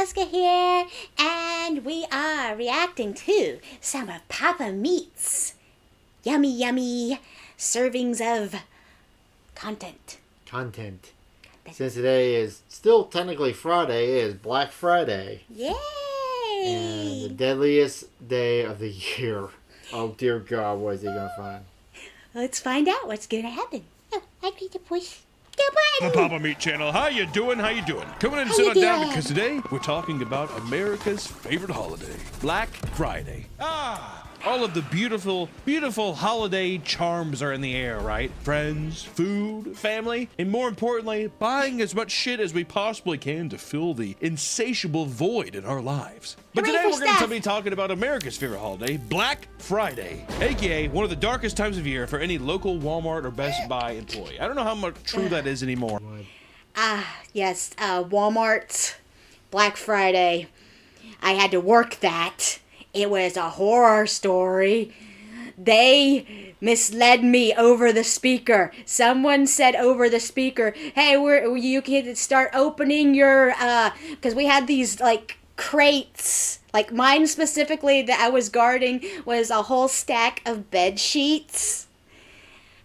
Huska here, and we are reacting to some of Papameat's yummy, yummy servings of content. Since today is still technically Friday, it is Black Friday. Yay! And the deadliest day of the year. Oh dear God, what is he gonna find? Let's find out what's gonna happen. Oh, I need to push the The button. Papameat channel. How you doing? How you doing? Coming in and How sit you on down doing? because today we're talking about America's favorite holiday, Black Friday. All of the beautiful, beautiful holiday charms are in the air, right? Friends, food, family, and more importantly, buying as much shit as we possibly can to fill the insatiable void in our lives. But Hooray today for we're going stuff. to be talking about America's favorite holiday, Black Friday, aka one of the darkest times of year for any local Walmart or Best Buy employee. I don't know how much true that is anymore. Yes, Walmart's Black Friday. I had to work that. It was a horror story. They misled me over the speaker. Someone said over the speaker, hey, you can start opening your, because we had these, like, crates. Like, mine specifically that I was guarding was a whole stack of bed sheets.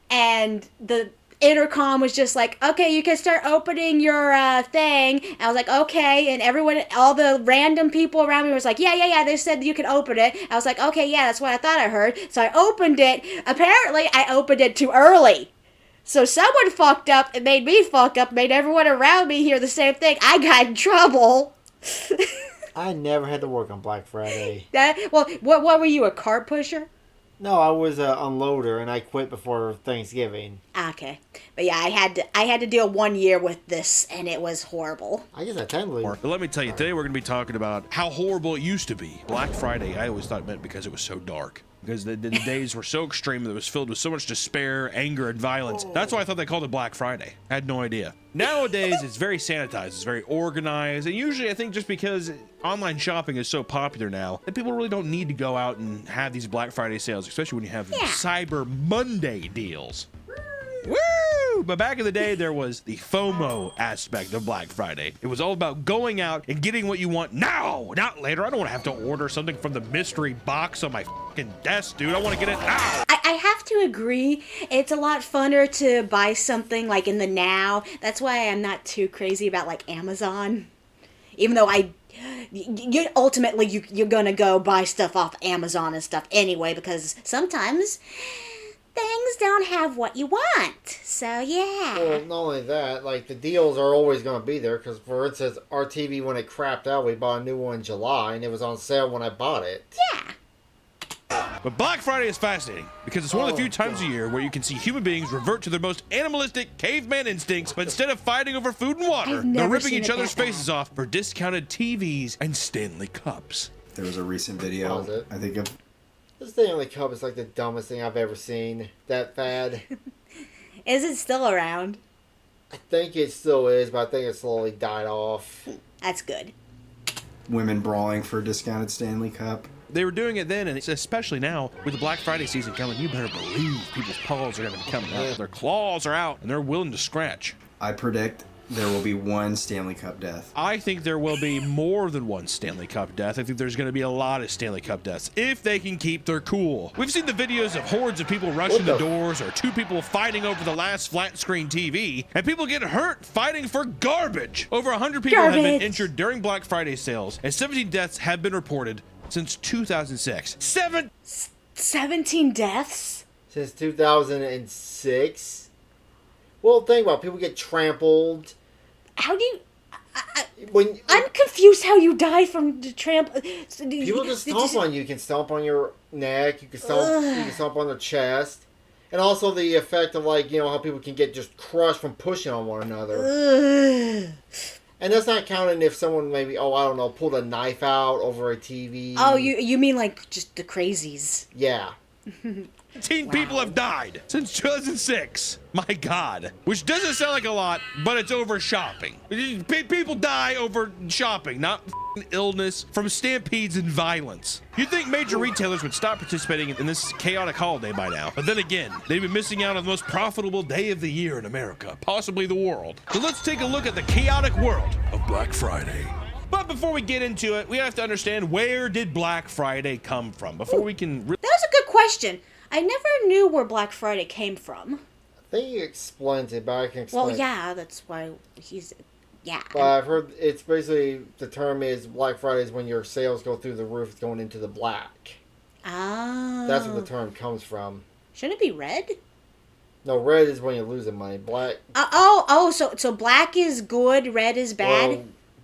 And the intercom was just like, okay, you can start opening your thing. And I was like, okay. And everyone, all the random people around me was like, yeah, they said you could open it. I was like, okay, yeah, that's what I thought I heard. So I opened it. Apparently I opened it too early. So someone fucked up and made me fuck up, made everyone around me hear the same thing. I got in trouble. I never had to work on Black Friday. What were you, a cart pusher? No, I was an unloader and I quit before Thanksgiving. Okay. But yeah, I had to deal 1 year with this, and it was horrible. I guess I technically... But let me tell you, today we're going to be talking about how horrible it used to be. Black Friday, I always thought it meant because it was so dark. Because the days were so extreme that it was filled with so much despair, anger, and violence. That's why I thought they called it Black Friday. I had no idea. Nowadays, it's very sanitized, it's very organized, and usually I think just because online shopping is so popular now, that people really don't need to go out and have these Black Friday sales, especially when you have Cyber Monday deals. Woo! But back in the day, there was the FOMO aspect of Black Friday. It was all about going out and getting what you want now, not later. I don't want to have to order something from the mystery box on my fucking desk, dude. I want to get it now. I have to agree. It's a lot funner to buy something like in the now. That's why I'm not too crazy about like Amazon. Even though you're gonna go buy stuff off Amazon and stuff anyway, because sometimes things don't have what you want. So yeah. Well, not only that, like the deals are always going to be there. Because for instance, our TV, when it crapped out, we bought a new one in July and it was on sale when I bought it. Yeah. But Black Friday is fascinating because it's one of the few times a year where you can see human beings revert to their most animalistic caveman instincts, but instead of fighting over food and water, they're ripping each other's faces off for discounted TVs and Stanley Cups. There was a recent video, I think of... The Stanley Cup is like the dumbest thing I've ever seen. That fad. Is it still around? I think it still is, but I think it slowly died off. That's good. women brawling for a discounted Stanley Cup. They were doing it then, and it's especially now with the Black Friday season coming. You better believe people's paws are going to be coming out. Their claws are out, and they're willing to scratch. I predict there will be one Stanley Cup death. I think there will be more than one Stanley Cup death. I think there's going to be a lot of Stanley Cup deaths if they can keep their cool. We've seen the videos of hordes of people rushing the doors or two people fighting over the last flat screen TV, and people get hurt fighting for garbage. Over 100 people have been injured during Black Friday sales, and 17 deaths have been reported since 2006. 17 deaths? Since 2006? Well, think about it. People get trampled. How do you... When I'm confused how you die from the trample. People just stomp on you. You can stomp on your neck. You can stomp on their chest. And also the effect of, like, you know, how people can get just crushed from pushing on one another. And that's not counting if someone maybe, I don't know, pulled a knife out over a TV. Oh, you mean like just the crazies? Yeah. 18 people have died since 2006. My God. Which doesn't sound like a lot, but it's over shopping. People die over shopping, not illness from stampedes and violence. You'd think major retailers would stop participating in this chaotic holiday by now. But then again, they've been missing out on the most profitable day of the year in America, possibly the world. So let's take a look at the chaotic world of Black Friday. But before we get into it, we have to understand, where did Black Friday come from? Before we can That was a good question. I never knew where Black Friday came from. I think he explains it, but I can explain. Well, yeah, that's why he's... Yeah. But I've heard it's basically, the term is Black Friday is when your sales go through the roof, it's going into the black. Oh. That's where the term comes from. Shouldn't it be red? No, red is when you're losing money. Black. So black is good, red is bad?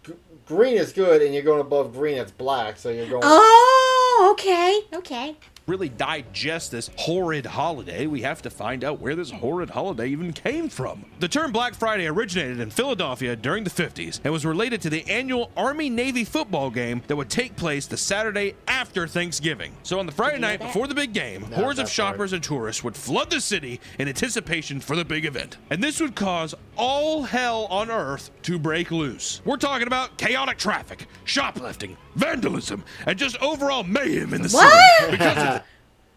Well, green is good, and you're going above green, that's black, so you're going... Oh, okay. really digest this horrid holiday, we have to find out where this horrid holiday even came from. The term Black Friday originated in Philadelphia during the 50s and was related to the annual Army-Navy football game that would take place the Saturday after Thanksgiving. So on the Friday night before the big game, hordes of shoppers and tourists would flood the city in anticipation for the big event. And this would cause all hell on earth to break loose. We're talking about chaotic traffic, shoplifting, vandalism, and just overall mayhem in the city. Because of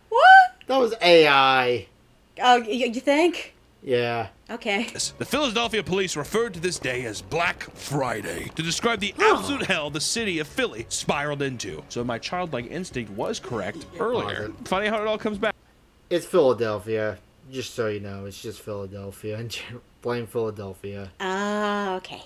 What? That was AI. Oh, you think? Yeah. Okay. the Philadelphia police referred to this day as Black Friday to describe the absolute hell the city of Philly spiraled into. So my childlike instinct was correct earlier. Funny how it all comes back. It's Philadelphia. Just so you know, it's just Philadelphia. Blame Philadelphia. Okay.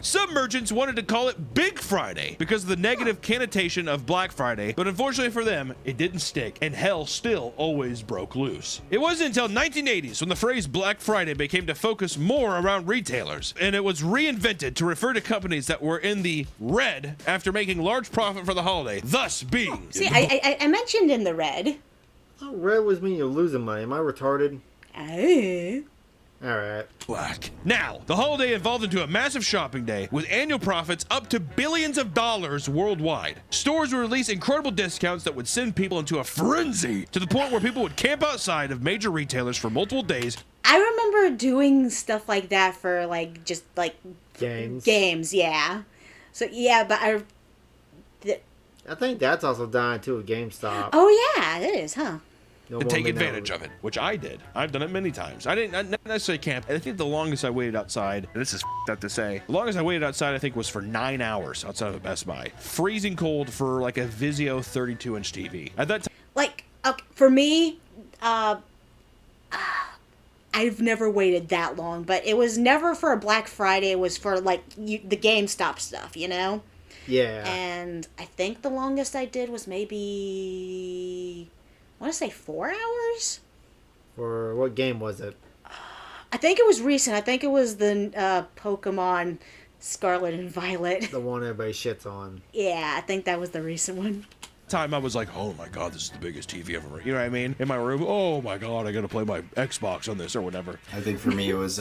Some merchants wanted to call it Big Friday because of the negative connotation of Black Friday, but unfortunately for them, it didn't stick, and hell still always broke loose. It wasn't until 1980s when the phrase Black Friday became to focus more around retailers, and it was reinvented to refer to companies that were in the red after making large profit for the holiday, thus being... See, I mentioned in the red. Oh, red was mean you're losing money. Am I retarded? Oh. Alright. Black. Now, the holiday evolved into a massive shopping day with annual profits up to billions of dollars worldwide. Stores would release incredible discounts that would send people into a frenzy to the point where people would camp outside of major retailers for multiple days. I remember doing stuff like that for just games, yeah. So yeah, but I think that's also dying too with GameStop. oh yeah, it is, huh? No to more take than advantage that. of it, which I did. I've done it many times. I didn't not necessarily camp. I think the longest I waited outside, and this is up to say, the longest I waited outside I think was for 9 hours outside of a Best Buy. Freezing cold for like a Vizio 32-inch TV. At that time, For me, I've never waited that long, but it was never for a Black Friday. It was for the GameStop stuff, you know? Yeah. And I think the longest I did was maybe, I want to say 4 hours? For what game was it? I think it was recent. I think it was the Pokemon Scarlet and Violet. The one everybody shits on. Yeah, I think that was the recent one. time I was like, oh my god, this is the biggest TV ever. You know what I mean? In my room, oh my god, I gotta play my Xbox on this or whatever. I think for me it was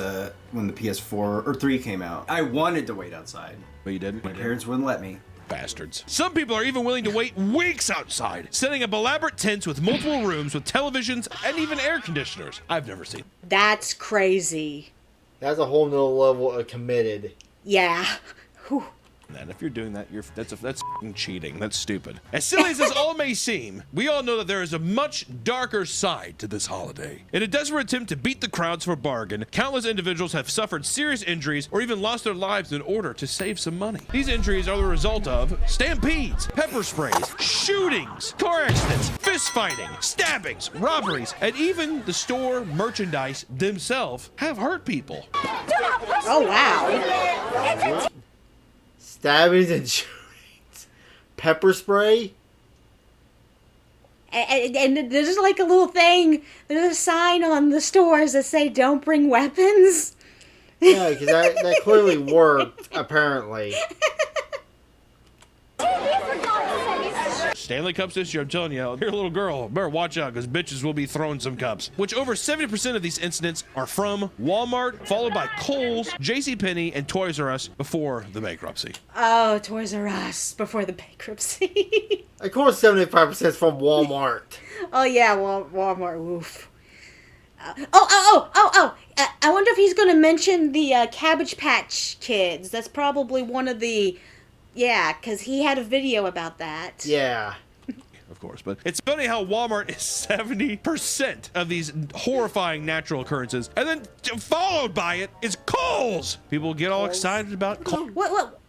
when the PS4 or 3 came out. I wanted to wait outside. But you didn't? My parents wouldn't let me. Bastards. Some people are even willing to wait weeks outside, setting up elaborate tents with multiple rooms with televisions and even air conditioners. I've never seen. That's crazy. That's a whole nother level of committed. Yeah. Whew. And if you're doing that, that's f***ing cheating. That's stupid. As silly as this all may seem, we all know that there is a much darker side to this holiday. In a desperate attempt to beat the crowds for a bargain, countless individuals have suffered serious injuries or even lost their lives in order to save some money. These injuries are the result of stampedes, pepper sprays, shootings, car accidents, fist fighting, stabbings, robberies, and even the store merchandise themselves have hurt people. Oh, wow. Stabbings and shootings. Pepper spray? And there's like a little thing, there's a sign on the stores that say don't bring weapons. Yeah, because that clearly worked, apparently. Stanley Cups this year, I'm telling you, you're a little girl, better watch out because bitches will be throwing some cups. Which over 70% of these incidents are from Walmart, followed by Kohl's, JCPenney, and Toys R Us before the bankruptcy. Oh, Toys R Us before the bankruptcy. Of course 75% is from Walmart. Oh, yeah, Walmart, oof. I wonder if he's going to mention the Cabbage Patch Kids. That's probably one of the... Yeah, because he had a video about that. Yeah. Of course, but it's funny how Walmart is 70% of these horrifying natural occurrences, and then followed by it is Kohl's. People get all excited about Kohl's. What?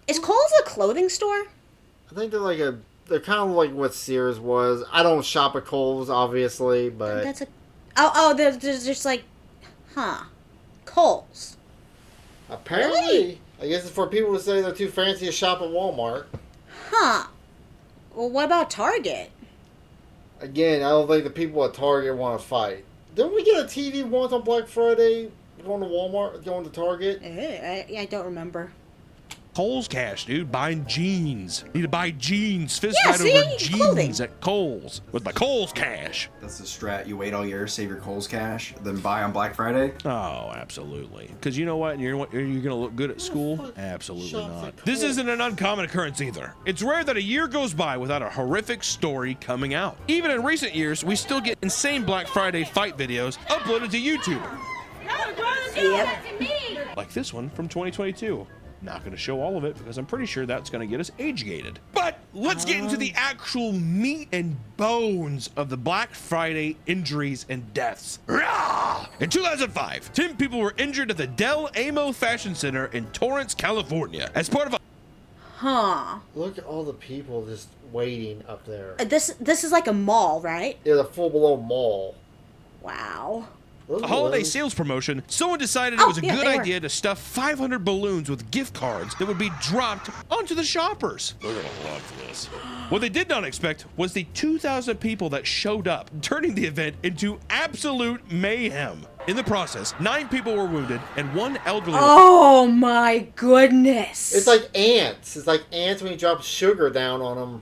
Is Kohl's a clothing store? I think they're kind of like what Sears was. I don't shop at Kohl's, obviously, but That's a. There's just like, Kohl's. apparently, Really? I guess it's for people to say they're too fancy to shop at Walmart. Huh. Well, what about Target? Again, I don't think the people at Target want to fight. Didn't we get a TV once on Black Friday going to Walmart, going to Target? I don't remember. Kohl's cash, dude. Buying jeans. Need to buy jeans. Fist Yeah, fight see? over jeans Clothing. at Kohl's with my Kohl's cash. That's the strat. You wait all year, save your Kohl's cash, then buy on Black Friday. Oh, absolutely. Because you know what? You're going to look good at school? Absolutely Shops not. at This Kohl's. isn't an uncommon occurrence either. It's rare that a year goes by without a horrific story coming out. Even in recent years, we still get insane Black Friday fight videos uploaded to YouTube. Yep. Like this one from 2022. Not going to show all of it because I'm pretty sure that's going to get us age-gated. But let's get into the actual meat and bones of the Black Friday injuries and deaths. Rah! In 2005, 10 people were injured at the Del Amo Fashion Center in Torrance, California, as part of a Huh. Look at all the people just waiting up there. This is like a mall, right? Yeah, the full-blown mall. Wow. Those holiday balloons- sales promotion. Someone decided it was a yeah, good they were. idea to stuff 500 balloons with gift cards that would be dropped onto the shoppers. They're going to love this. What they did not expect was the 2,000 people that showed up, turning the event into absolute mayhem. In the process, 9 people were wounded and 1 elderly. Oh my goodness. It's like ants. It's like ants when you drop sugar down on them.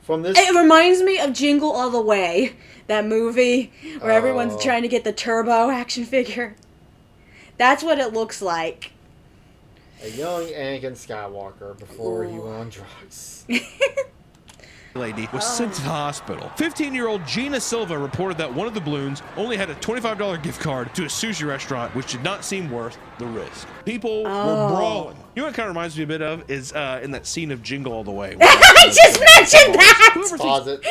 From this, It reminds me of Jingle All the Way, that movie where everyone's Oh. trying to get the turbo action figure. That's what it looks like. a young Anakin Skywalker before he went on drugs. Lady was sent to the hospital. 15-year-old Gina Silva reported that one of the balloons only had a $25 gift card to a sushi restaurant, which did not seem worth the risk. People were brawling. You know what it kind of reminds me a bit of is in that scene of Jingle All the Way. I just mentioned that! Whoever thinks Pause it.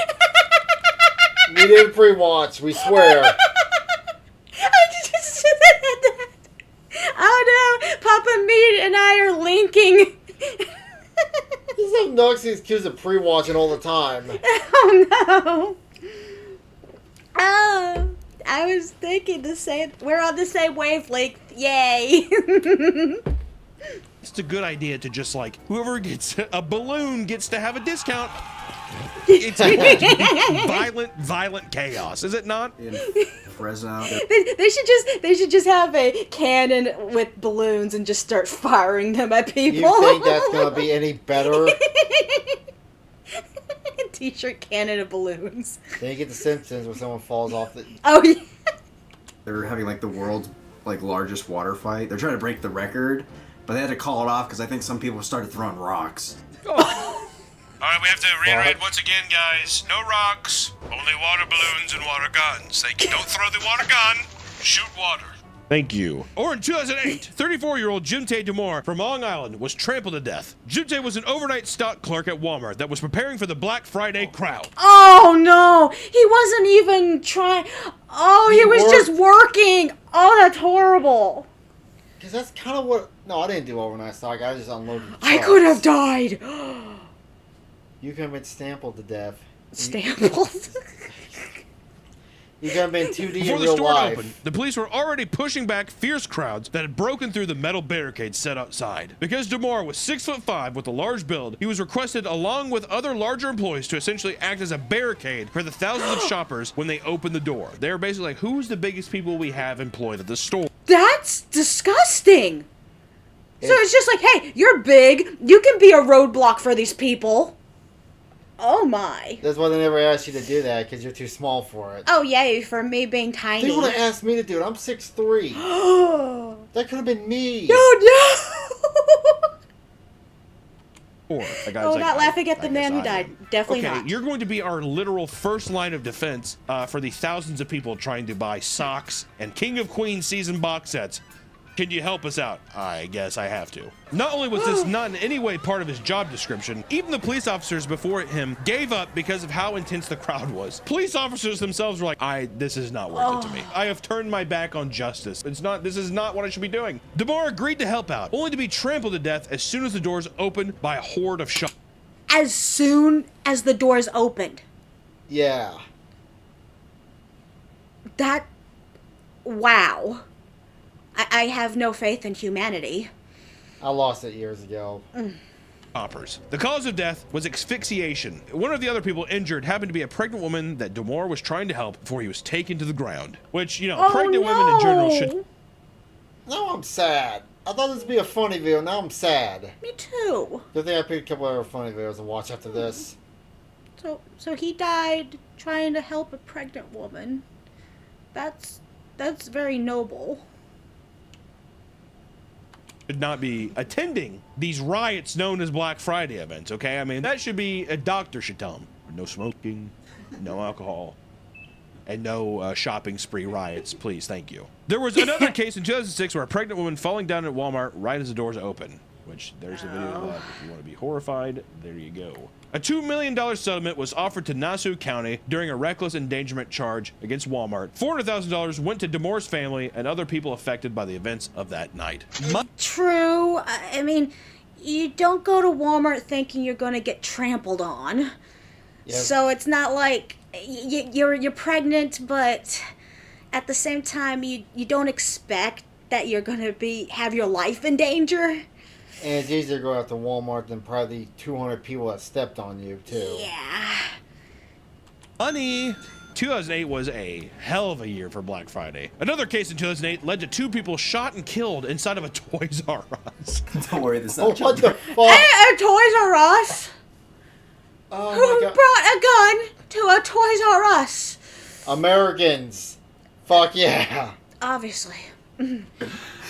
We didn't pre-watch, we swear. I just said that. Oh no, Papameat and I are linking. This is how Noxie's accused of pre-watching all the time. Oh no. Oh, I was thinking the same. We're on the same wavelength. Yay. it's a good idea to just like, whoever gets a balloon gets to have a discount. It's going to be violent chaos, is it not? In Fresno. They should just have a cannon with balloons and just start firing them at people. You think that's gonna be any better? T-shirt cannon of balloons. Then you get the Simpsons where someone falls off the... Oh yeah. They're having like the world's like largest water fight. They're trying to break the record, but they had to call it off because I think some people started throwing rocks. All right, we have to reiterate once again, guys. No rocks, only water balloons and water guns. Thank you. Don't throw the water gun. Shoot water. Thank you. Or in 2008, 34-year-old Jimte Demore from Long Island was trampled to death. Jimte was an overnight stock clerk at Walmart that was preparing for the Black Friday crowd. Oh no, he wasn't even trying. Oh, he was worked. just working. Oh, that's horrible. Because that's kind of what... No, I didn't do overnight stock. I just unloaded the I trucks. could have died. You could have been stampled to death. Stampled. You could have been 2D Before in the real store life. opened, the police were already pushing back fierce crowds that had broken through the metal barricades set outside. Because Demore was 6'5" with a large build, he was requested along with other larger employees to essentially act as a barricade for the thousands of shoppers when they opened the door. They were basically like, who's the biggest people we have employed at the store? That's disgusting. So it's just like, hey, you're big. You can be a roadblock for these people. Oh my. That's why they never asked you to do that, because you're too small for it. Oh yay, for me being tiny. They would have asked me to do it. I'm 6'3". Oh That could have been me. no. Or a guy's Oh, like, not laughing at the I man who guess I died. am. Definitely Okay, not. you're going to be our literal first line of defense for the thousands of people trying to buy socks and King of Queens season box sets Can you help us out? I guess I have to. Not only was this not in any way part of his job description, even the police officers before him gave up because of how intense the crowd was. Police officers themselves were like, this is not worth it to me. I have turned my back on justice. This is not what I should be doing. DeMar agreed to help out, only to be trampled to death as soon as the doors opened by a horde of shoppers. As soon as the doors opened. Yeah. Wow. I have no faith in humanity. I lost it years ago. The cause of death was asphyxiation. One of the other people injured happened to be a pregnant woman that DeMar was trying to help before he was taken to the ground. Which, pregnant women in general should... Now I'm sad. I thought this would be a funny video. Now I'm sad. Me too. Good thing I picked a couple other funny videos to watch after this. So he died trying to help a pregnant woman. That's very noble. Should not be attending these riots known as Black Friday events, okay? I mean, that should be, a doctor should tell them. No smoking, no alcohol, and no shopping spree riots, please, thank you. There was another case in 2006 where a pregnant woman falling down at Walmart right as the doors open, which there's a video of that. If you want to be horrified, there you go. A $2 million settlement was offered to Nassau County during a reckless endangerment charge against Walmart. $400,000 went to DeMar's family and other people affected by the events of that night. True. I mean, you don't go to Walmart thinking you're going to get trampled on. Yep. So it's not like you're pregnant, but at the same time, you don't expect that you're going to have your life in danger. And it's easier to go out to Walmart than probably 200 people that stepped on you, too. Yeah. Money. 2008 was a hell of a year for Black Friday. Another case in 2008 led to 2 people shot and killed inside of a Toys R Us. Don't worry, this is not what the fuck? A Toys R Us? Oh Who brought a gun to a Toys R Us? Americans. Fuck yeah. Obviously.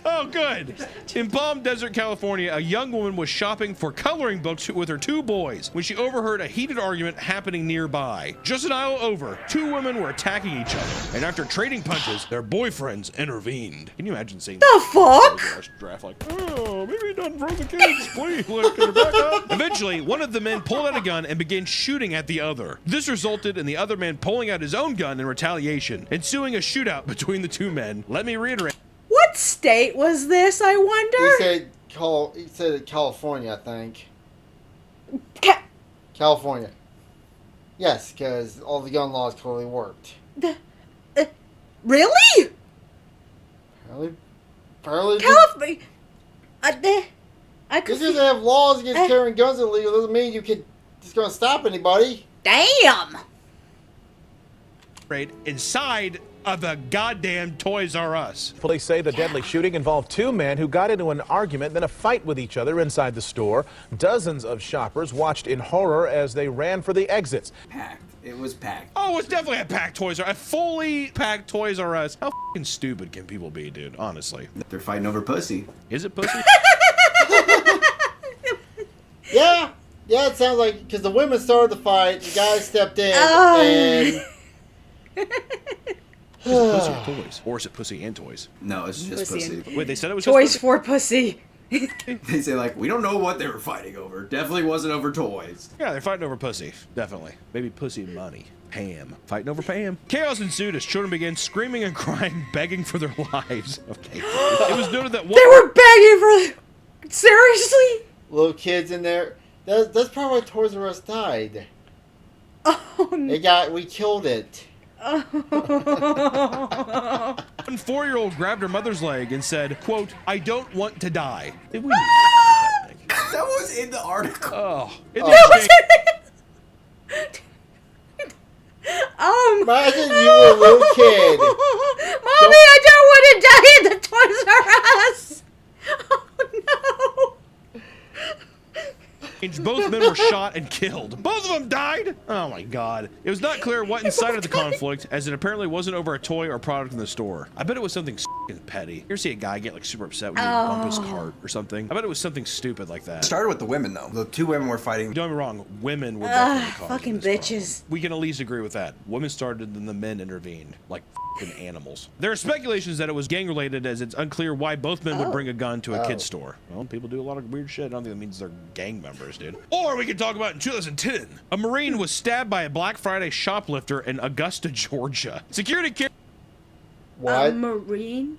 Oh, good. In Palm Desert, California, a young woman was shopping for coloring books with her 2 boys when she overheard a heated argument happening nearby. Just an aisle over, 2 women were attacking each other, and after trading punches, their boyfriends intervened. Can you imagine seeing the fuck? Draft like, oh, maybe not for the kids, please. Look, can you back up? Eventually, one of the men pulled out a gun and began shooting at the other. This resulted in the other man pulling out his own gun in retaliation, ensuing a shootout between the 2 men. Let me reiterate. What state was this, I wonder? He said California, I think. California. Yes, because all the gun laws clearly worked. Really? Apparently. California. Just because they have laws against carrying guns illegal doesn't mean you can just going to stop anybody. Damn. Right inside of the goddamn Toys R Us. Police say the deadly shooting involved 2 men who got into an argument, then a fight with each other inside the store. Dozens of shoppers watched in horror as they ran for the exits. Packed. It was packed. Oh, it's definitely a packed Toys R Us. A fully packed Toys R Us. How fucking stupid can people be, dude? Honestly. They're fighting over pussy. Is it pussy? Yeah, it sounds like, because the women started the fight, the guys stepped in, and... Is it pussy or toys? Or is it pussy and toys? No, it's just pussy. Wait, they said it was Toys just for pussy. They say, like, we don't know what they were fighting over. Definitely wasn't over toys. Yeah, they're fighting over pussy. Definitely. Maybe pussy and money. Pam. Fighting over Pam. Chaos ensued as children began screaming and crying, begging for their lives. Okay. It was noted that they were begging for... Seriously? Little kids in there. That's probably why Toys R Us died. Oh, no. We killed it. One 4-year-old grabbed her mother's leg and said, quote, "I don't want to die." Did we need to do that thing? That was in the article. Oh. Imagine you were a little kid. Mommy, I don't want to die in the Toys R Us. Oh, no. Both men were shot and killed. Both of them died? Oh my god. It was not clear what incited the conflict, as it apparently wasn't over a toy or product in the store. I bet it was something petty. You ever see a guy get like super upset when you bump his cart or something? I bet it was something stupid like that. It started with the women, though. The two women were fighting. Don't get me wrong, women were definitely the cause fucking of this bitches. problem. We can at least agree with that. Women started, then the men intervened, like fucking animals. There are speculations that it was gang related, as it's unclear why both men would bring a gun to a kid's store. Well, people do a lot of weird shit. I don't think that means they're gang members, dude. Or we could talk about in 2010, a Marine was stabbed by a Black Friday shoplifter in Augusta, Georgia. Security care. What? A Marine?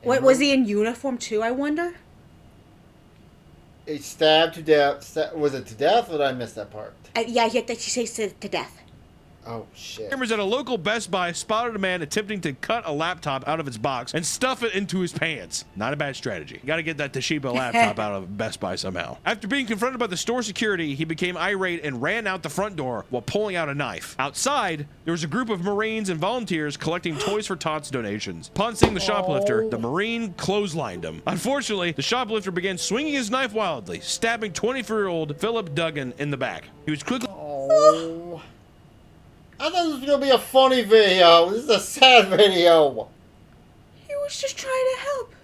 What, was he in uniform too, I wonder? He stabbed to death. Was it to death, or did I miss that part? Yeah, he says to death. Oh, shit. Cameras at a local Best Buy spotted a man attempting to cut a laptop out of its box and stuff it into his pants. Not a bad strategy. You gotta get that Toshiba laptop out of Best Buy somehow. After being confronted by the store security, he became irate and ran out the front door while pulling out a knife. Outside, there was a group of Marines and volunteers collecting Toys for Tots donations. Upon seeing the shoplifter, the Marine clotheslined him. Unfortunately, the shoplifter began swinging his knife wildly, stabbing 24-year-old Philip Duggan in the back. He was quickly... Oh. I thought this was going to be a funny video. This is a sad video. He was just trying to help.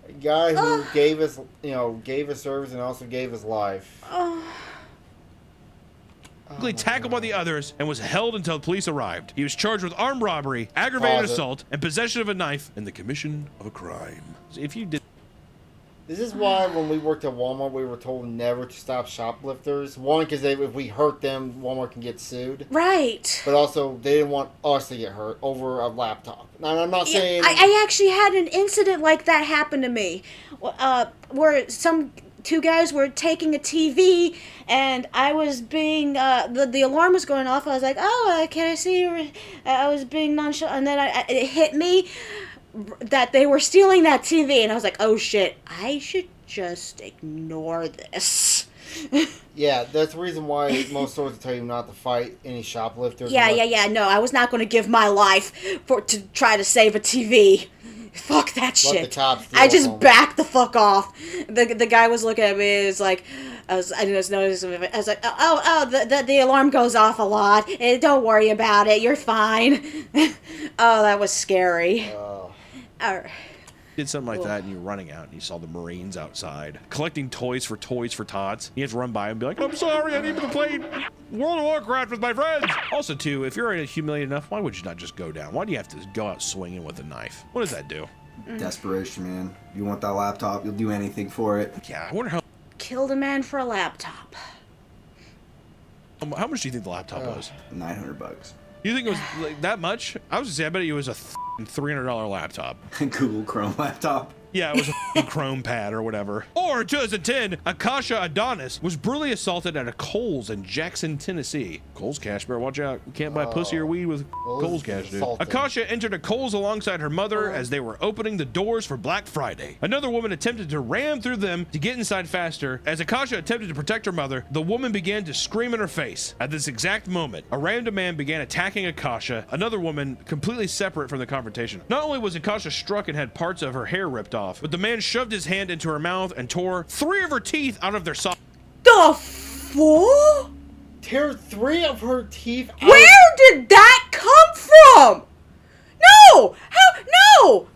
A guy who gave his, gave his service and also gave his life. Quickly tackled by the others and was held until police arrived. He was charged with armed robbery, aggravated assault, and possession of a knife and the commission of a crime. So if you did... This is why when we worked at Walmart, we were told never to stop shoplifters. One, because if we hurt them, Walmart can get sued. Right. But also, they didn't want us to get hurt over a laptop. Now, I'm not saying... I actually had an incident like that happen to me. Where two guys were taking a TV, and I was being... the alarm was going off. I was like, can I see you? I was being nonchalant. And then it hit me that they were stealing that TV, and I was like, oh shit, I should just ignore this. Yeah, that's the reason why most stores will tell you not to fight any shoplifters. Yeah, no, I was not going to give my life to try to save a TV. Fuck that shit. The cops I just backed the fuck off. The guy was looking at me, it was like, I was noticing, I was like, the alarm goes off a lot. Don't worry about it, you're fine. Oh, that was scary. Did something like that and you're running out and you saw the Marines outside collecting Toys for Tots. You have to run by and be like, I'm sorry, I need to play World of Warcraft with my friends. Also, too, if you're humiliated enough, why would you not just go down? Why do you have to go out swinging with a knife? What does that do? Desperation, man. You want that laptop, you'll do anything for it. Yeah, I wonder how... Killed a man for a laptop. How much do you think the laptop was? $900. You think it was like that much? I was gonna say, I bet it was a $300 laptop. Google Chrome laptop. Yeah, it was a Chrome pad or whatever. Or in 2010, Akasha Adonis was brutally assaulted at a Kohl's in Jackson, Tennessee. Kohl's cash, better watch out. You can't buy pussy or weed with Kohl's cash, dude. Akasha entered a Kohl's alongside her mother as they were opening the doors for Black Friday. Another woman attempted to ram through them to get inside faster. As Akasha attempted to protect her mother, the woman began to scream in her face. At this exact moment, a random man began attacking Akasha, another woman completely separate from the confrontation. Not only was Akasha struck and had parts of her hair ripped off, but the man shoved his hand into her mouth and tore 3 of her teeth out of their socket. The fuck? Tear 3 of her teeth out? Where did that come from? No! How? No!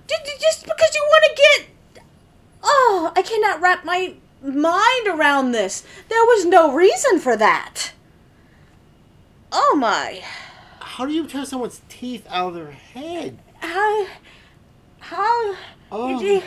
Just because you want to get... Oh, I cannot wrap my mind around this. There was no reason for that. Oh my. How do you tear someone's teeth out of their head? How? Oh. Did you...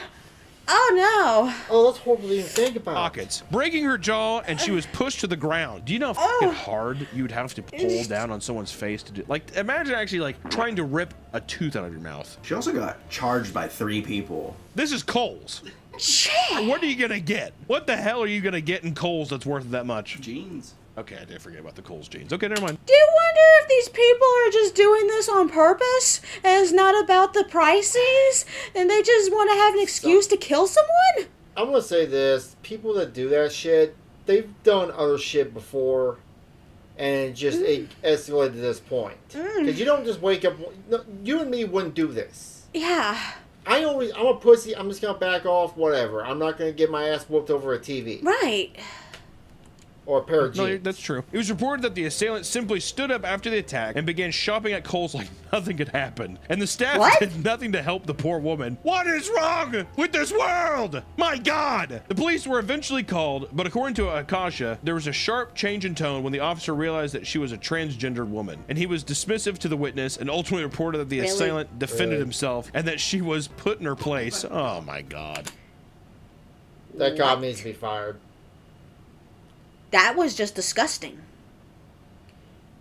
Oh no. Oh, that's horrible to even think about. Pockets, breaking her jaw, and she was pushed to the ground. Do you know how fucking hard you would have to pull down on someone's face to do? Like, imagine actually like trying to rip a tooth out of your mouth. She also got charged by 3 people. This is Kohl's. Shit. What are you gonna get? What the hell are you gonna get in Kohl's that's worth that much? Jeans. Okay, I did forget about the Kohl's jeans. Okay, never mind. Do you wonder if these people are just doing this on purpose and it's not about the prices and they just want to have an excuse to kill someone? I'm gonna say this: people that do that shit, they've done other shit before, and it escalated to this point. Because you don't just wake up. No, you and me wouldn't do this. Yeah. I'm a pussy. I'm just gonna back off. Whatever. I'm not gonna get my ass whooped over a TV. Right. Or a pair of No, jeans. that's true. It was reported that the assailant simply stood up after the attack and began shopping at Kohl's like nothing had happened. And the staff What? did nothing to help the poor woman. What is wrong with this world? My God! The police were eventually called, but according to Akasha, there was a sharp change in tone when the officer realized that she was a transgendered woman. And he was dismissive to the witness and ultimately reported that the Really? assailant defended Really? himself and that she was put in her place. Oh my God. That cop needs to be fired. That was just disgusting.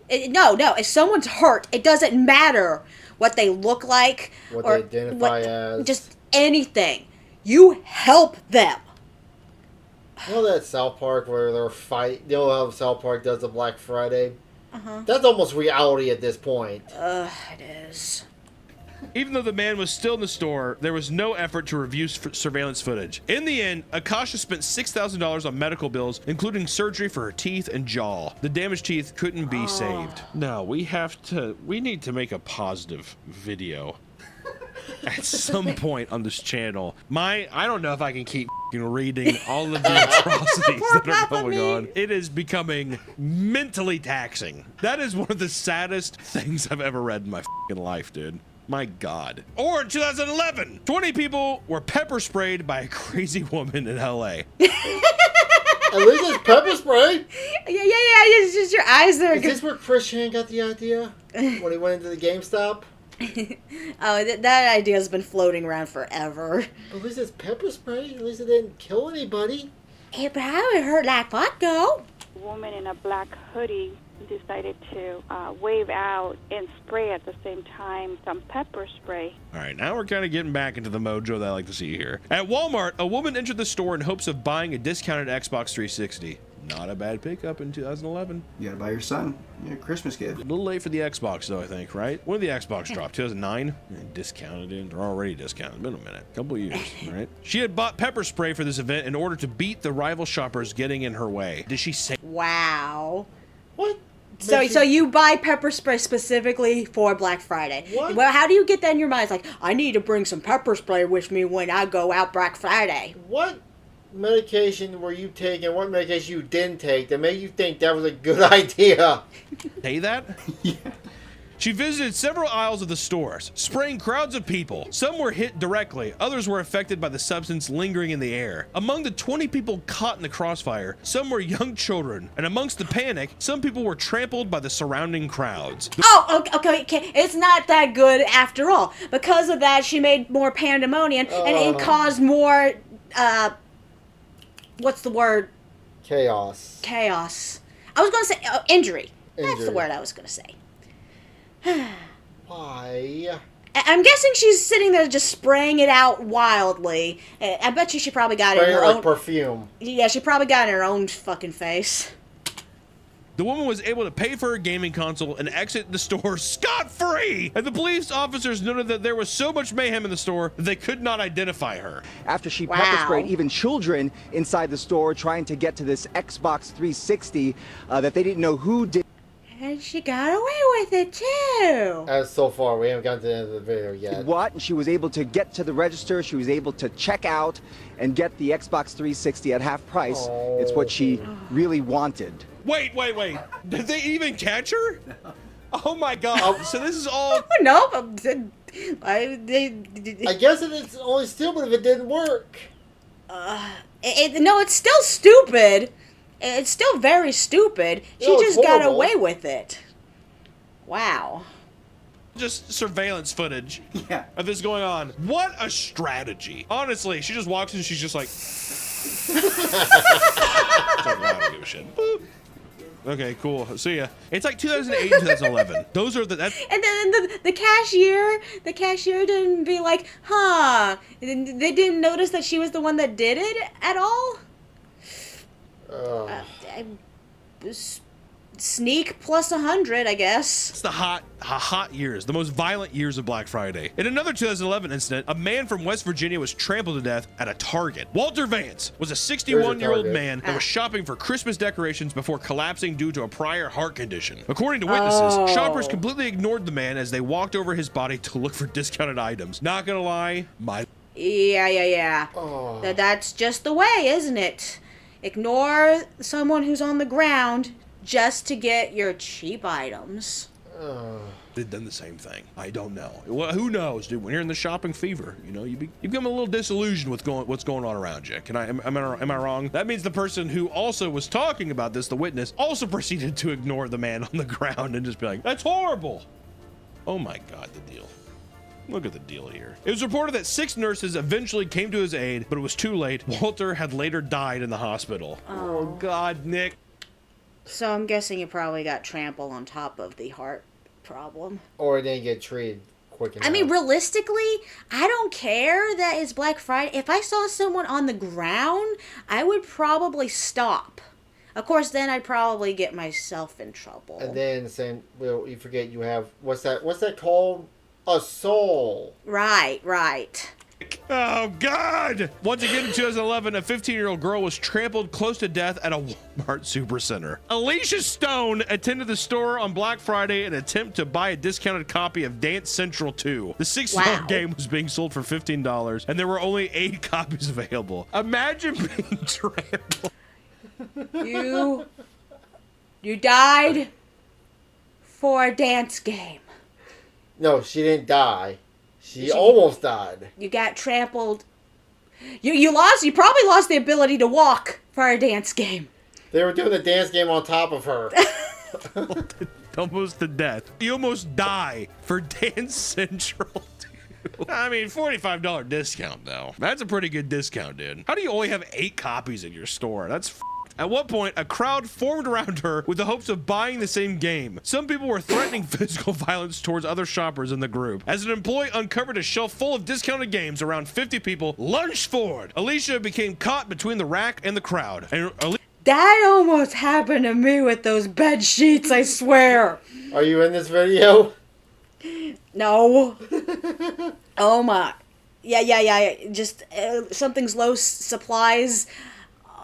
No, if someone's hurt, it doesn't matter what they look like What or they identify as. just anything. You help them. You know that South Park where they're fight? You know how South Park does the Black Friday? Uh-huh. That's almost reality at this point. It is. Even though the man was still in the store, there was no effort to review surveillance footage. In the end, Akasha spent $6,000 on medical bills, including surgery for her teeth and jaw. The damaged teeth couldn't be saved. No, we need to make a positive video at some point on this channel. I don't know if I can keep reading all of the atrocities that are going on. It is becoming mentally taxing. That is one of the saddest things I've ever read in my life, dude. My God. Or in 2011, 20 people were pepper sprayed by a crazy woman in LA. At least it's pepper spray. Yeah. It's just your eyes there. Is this where Chris Chan got the idea? When he went into the GameStop? That idea has been floating around forever. At least it's pepper spray. At least it didn't kill anybody. It probably hurt like fuck, though. A woman in a black hoodie decided to wave out and spray at the same time some pepper spray. All right, now we're kind of getting back into the mojo that I like to see here. At Walmart, a woman entered the store in hopes of buying a discounted Xbox 360. Not a bad pickup in 2011. You gotta buy your son a Christmas gift. A little late for the Xbox, though, I think, right? When did the Xbox drop? 2009? Discounted in. They're already discounted. Been a minute. Couple years, right? She had bought pepper spray for this event in order to beat the rival shoppers getting in her way. Did she say? Wow. What? So Makes you buy pepper spray specifically for Black Friday. What? Well, how do you get that in your mind? It's like, I need to bring some pepper spray with me when I go out Black Friday. What medication were you taking? What medication you didn't take that made you think that was a good idea? Say that? Yeah. She visited several aisles of the stores, spraying crowds of people. Some were hit directly, others were affected by the substance lingering in the air. Among the 20 people caught in the crossfire, some were young children, and amongst the panic, some people were trampled by the surrounding crowds. Oh, okay. It's not that good after all. Because of that, she made more pandemonium, and it caused more, what's the word? Chaos. Chaos. I was going to say injury. That's the Injury. word I was going to say. Why? I'm guessing she's sitting there just spraying it out wildly. I bet you she probably got it in Spraying her like own... perfume. Yeah, she probably got it in her own fucking face. The woman was able to pay for her gaming console and exit the store scot-free. And the police officers noted that there was so much mayhem in the store that they could not identify her. After she Wow. pepper sprayed even children inside the store trying to get to this Xbox 360 that they didn't know who did. And she got away with it, too. As so far, we haven't gotten to the end of the video yet. What? And she was able to get to the register. She was able to check out and get the Xbox 360 at half price. It's what she really wanted. Wait. Did they even catch her? Oh my God. So this is all... No, I guess it's only stupid if it didn't work. no, it's still stupid. It's still very stupid. She No, it's just got horrible. away with it. Wow. just surveillance footage Yeah. of this going on. What a strategy. Honestly, she just walks in and she's just like... I don't give a shit. Boop. Okay, cool. See ya. It's like 2008 and 2011. Those are that's And then the cashier didn't be like, huh? They didn't notice that she was the one that did it at all? Sneak plus 100, I guess. the hot years, the most violent years of Black Friday. In another 2011 incident, a man from West Virginia was trampled to death at a Target. Walter Vance was a 61-year-old Target. man that was shopping for Christmas decorations before collapsing due to a prior heart condition. According to witnesses, shoppers completely ignored the man as they walked over his body to look for discounted items. Not gonna lie, Yeah. Oh. That's just the way, isn't it? Ignore someone who's on the ground just to get your cheap items. They've done the same thing. I don't know. Well, who knows, dude? When you're in the shopping fever, you know, you become a little disillusioned with what's going on around you. Am I wrong? That means the person who also was talking about this, the witness, also proceeded to ignore the man on the ground and just be like, "That's horrible." Oh my God, the deal. Look at the deal here. It was reported that 6 nurses eventually came to his aid, but it was too late. Walter had later died in the hospital. Oh God, Nick. So I'm guessing you probably got trampled on top of the heart problem. Or it didn't get treated quick enough. I mean, realistically, I don't care that it's Black Friday. If I saw someone on the ground, I would probably stop. Of course, then I'd probably get myself in trouble. And then saying, well, you forget you have, what's that called? A soul. Right. Oh, God! Once again in 2011, a 15-year-old girl was trampled close to death at a Walmart supercenter. Alicia Stone attended the store on Black Friday in an attempt to buy a discounted copy of Dance Central 2. The $6 game was being sold for $15, and there were only 8 copies available. Imagine being trampled. You died for a dance game. No, she didn't die. She almost died. You got trampled. You probably lost the ability to walk for a dance game. They were doing the dance game on top of her. Almost to death. You almost die for Dance Central 2. I mean, $45 discount, though. That's a pretty good discount, dude. How do you only have 8 copies in your store? That's At one point, a crowd formed around her with the hopes of buying the same game. Some people were threatening physical violence towards other shoppers in the group. As an employee uncovered a shelf full of discounted games, around 50 people lunged forward. Alicia became caught between the rack and the crowd. That almost happened to me with those bed sheets, I swear. Are you in this video? No. Oh my. Yeah. Just something's low supplies.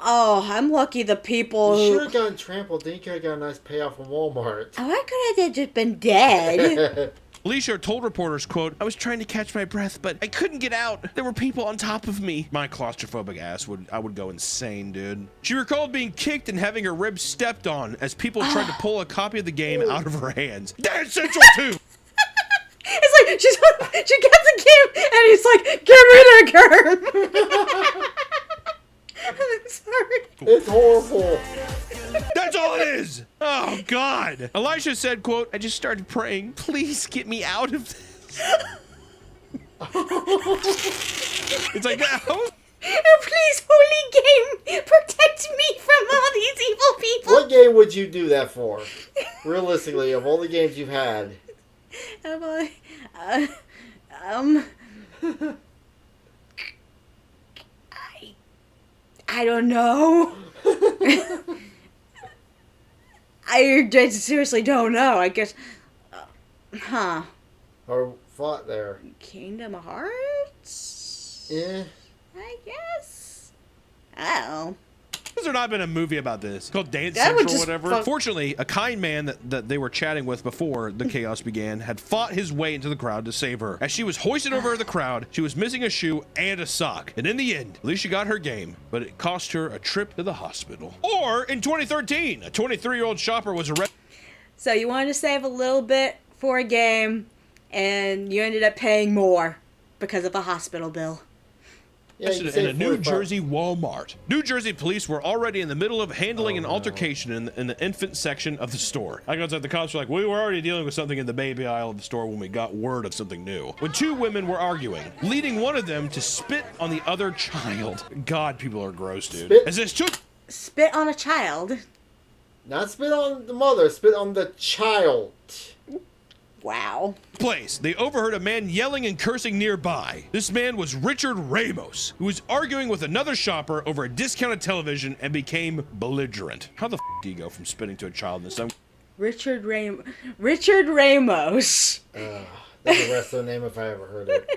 Oh, I'm lucky the people You who... should have gotten trampled, then you could have got a nice payoff from Walmart. Oh, I could have just been dead. Alicia told reporters, quote, "I was trying to catch my breath, but I couldn't get out. There were people on top of me." My claustrophobic ass would go insane, dude. She recalled being kicked and having her ribs stepped on as people tried to pull a copy of the game out of her hands. Dance Central 2! It's like, she gets the game, and he's like, "Get rid of her." I'm sorry. It's horrible. That's all it is. Oh, God. Elisha said, quote, "I just started praying. Please get me out of this." It's like, oh, please, holy game, protect me from all these evil people. What game would you do that for? Realistically, of all the games you've had. I don't know. I seriously don't know. I guess. Or fought there. Kingdom Hearts? Yeah. I guess. Oh. Has there not been a movie about this called Dance That would Central or just whatever? Fortunately, a kind man that they were chatting with before the chaos began had fought his way into the crowd to save her. As she was hoisted over the crowd, she was missing a shoe and a sock. And in the end, Alicia got her game, but it cost her a trip to the hospital. Or in 2013, a 23-year-old shopper was arrested. So you wanted to save a little bit for a game, and you ended up paying more because of a hospital bill. Yeah, in a New Jersey Walmart. New Jersey police were already in the middle of handling an altercation in the infant section of the store. I got that the cops were like, "We were already dealing with something in the baby aisle of the store when we got word of something new." When 2 women were arguing, leading one of them to spit on the other child. God, people are gross, dude. Spit? As this took... Spit on a child? Not spit on the mother, spit on the child. Wow. place, they overheard a man yelling and cursing nearby. This man was Richard Ramos, who was arguing with another shopper over a discounted television and became belligerent. How the f do you go from spitting to a child in this? Richard Ramos. That's a wrestler name if I ever heard it.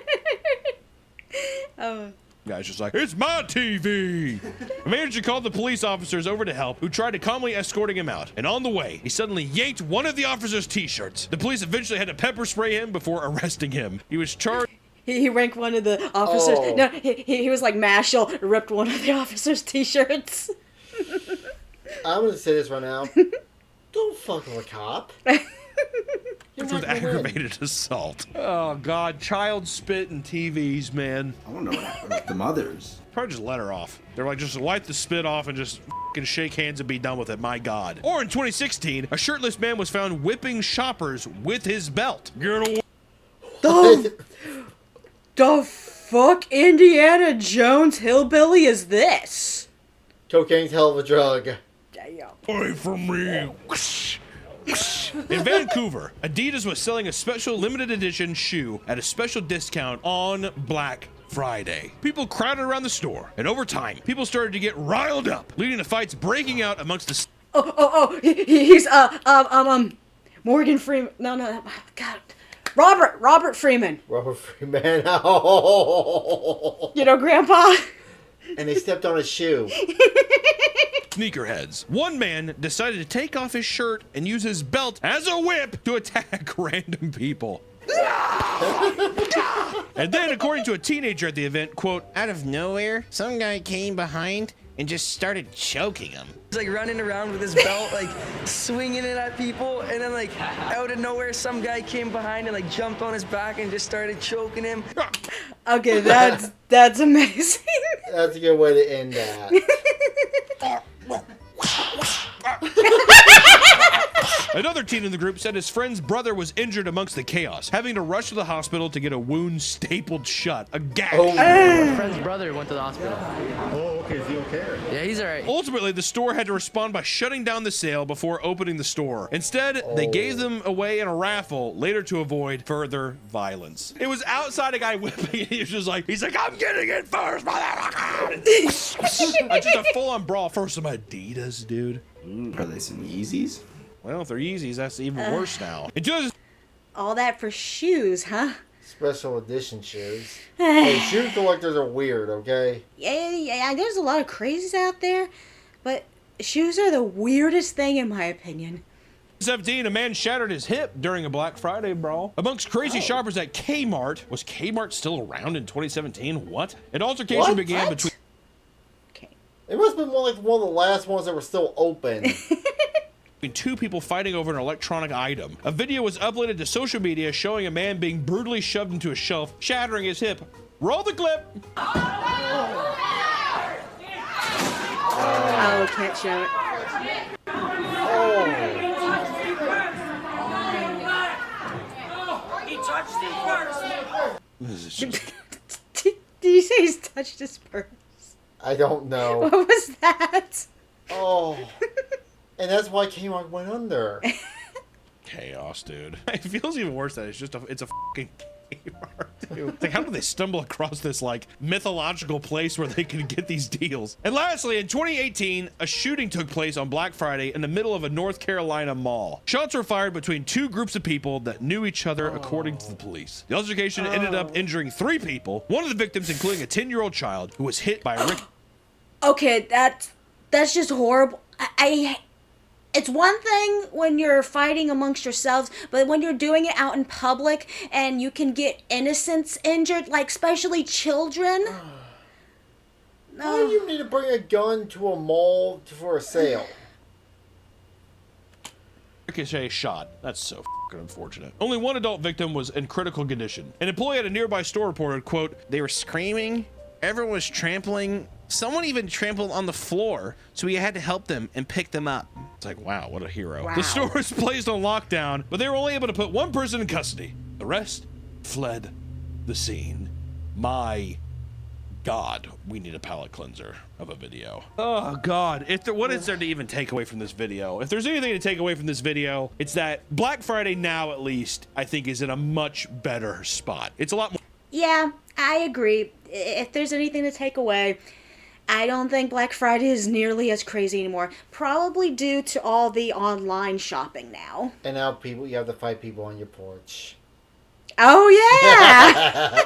Guy's just like, "It's my TV!" The manager called the police officers over to help, who tried to calmly escorting him out. And on the way, he suddenly yanked one of the officers' t-shirts. The police eventually had to pepper spray him before arresting him. He was charged. He ranked one of the officers. Oh. No, he was like Mashal, ripped one of the officers' t-shirts. I'm going to say this right now. Don't fuck with a cop. With aggravated assault. Oh, God. Child spit and TVs, man. I want to know what happened with the mothers. Probably just let her off. They're like, just wipe the spit off and just fucking shake hands and be done with it. My God. Or in 2016, a shirtless man was found whipping shoppers with his belt. Get away. The fuck Indiana Jones hillbilly is this? Cocaine's hell of a drug. Damn. Away from me. In Vancouver, Adidas was selling a special limited edition shoe at a special discount on Black Friday. People crowded around the store, and over time, people started to get riled up, leading to fights breaking out amongst the... He's, Morgan Freeman. No, God. Robert Freeman. Robert Freeman. You know, Grandpa? And they stepped on his shoe. Sneakerheads. One man decided to take off his shirt and use his belt as a whip to attack random people. And then, according to a teenager at the event, quote, out of nowhere, some guy came behind and just started choking him. He's like running around with his belt, like swinging it at people, and then like out of nowhere, some guy came behind and like jumped on his back and just started choking him. Okay, that's amazing. That's a good way to end that. Another teen in the group said his friend's brother was injured amongst the chaos, having to rush to the hospital to get a wound stapled shut. A gag. My friend's brother went to the hospital. Oh, okay. Is he okay? Yeah, he's alright. Ultimately, the store had to respond by shutting down the sale before opening the store. Instead, they gave them away in a raffle, later to avoid further violence. It was outside a guy whipping, and he was just like, he's like, I'm getting it first, motherfucker! Just a full-on brawl. First, some Adidas, dude. Are they some Yeezys? Well, if they're Yeezys, that's even worse now. It just... All that for shoes, huh? Special edition shoes. Hey, shoe collectors are weird, okay? Yeah, there's a lot of crazies out there, but shoes are the weirdest thing in my opinion. 17, a man shattered his hip during a Black Friday brawl. Amongst crazy shoppers at Kmart. Was Kmart still around in 2017? What? An altercation began between... Okay. It must have been one of the last ones that were still open. Two people fighting over an electronic item. A video was uploaded to social media showing a man being brutally shoved into a shelf, shattering his hip. Roll the clip. Oh, can't show it. Oh. He touched me first. This is just... Did you say he's touched his purse? I don't know. What was that? Oh. And that's why Kmart went under. chaos, dude. It feels even worse that it's a fucking Kmart, dude. Like, how do they stumble across this, like, mythological place where they can get these deals? And lastly, in 2018, a shooting took place on Black Friday in the middle of a North Carolina mall. Shots were fired between two groups of people that knew each other, according to the police. The altercation ended up injuring 3 people, one of the victims including a 10-year-old child who was hit by a Okay, that's just horrible. It's one thing when you're fighting amongst yourselves, but when you're doing it out in public and you can get innocents injured, like especially children. Why do you need to bring a gun to a mall for a sale? ricochet shot. That's so fucking unfortunate. Only one adult victim was in critical condition. An employee at a nearby store reported, quote, "They were screaming. Everyone was trampling. Someone even trampled on the floor, so we had to help them and pick them up." It's like, wow, what a hero. Wow. The store was placed on lockdown, but they were only able to put one person in custody. The rest fled the scene. My God, we need a palate cleanser of a video. Oh God, what is there to even take away from this video? If there's anything to take away from this video, it's that Black Friday now, at least, I think is in a much better spot. It's a lot more. Yeah, I agree. If there's anything to take away, I don't think Black Friday is nearly as crazy anymore. Probably due to all the online shopping now. And now you have to fight people on your porch. Oh yeah.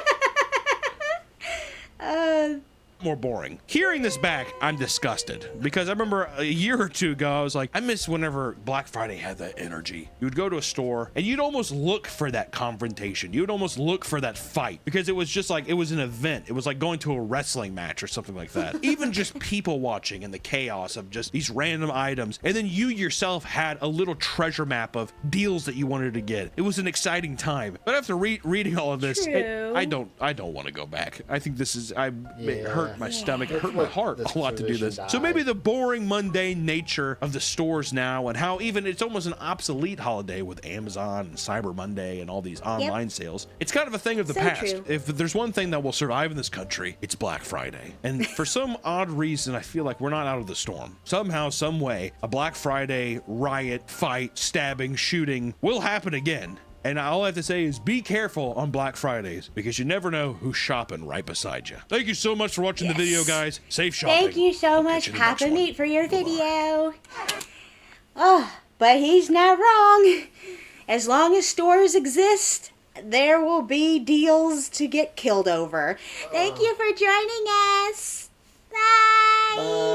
more boring. Hearing this back, I'm disgusted because I remember a year or two ago, I was like, I miss whenever Black Friday had that energy. You would go to a store and you'd almost look for that confrontation. You would almost look for that fight because it was just like, it was an event. It was like going to a wrestling match or something like that. Even just people watching and the chaos of just these random items. And then you yourself had a little treasure map of deals that you wanted to get. It was an exciting time. But after reading all of this, I don't want to go back. I think this is, it hurt my stomach, it hurt my heart a lot to do this. So maybe the boring, mundane nature of the stores now, and how even it's almost an obsolete holiday with Amazon and Cyber Monday and all these online sales. It's kind of a thing of the past. True. If there's one thing that will survive in this country, it's Black Friday. And for some odd reason, I feel like we're not out of the storm. Somehow, some way, a Black Friday riot, fight, stabbing, shooting will happen again. And all I have to say is be careful on Black Fridays because you never know who's shopping right beside you. Thank you so much for watching the video, guys. Safe shopping. Thank you so much, Papameat, for your video. Oh, but he's not wrong. As long as stores exist, there will be deals to get killed over. Thank you for joining us. Bye.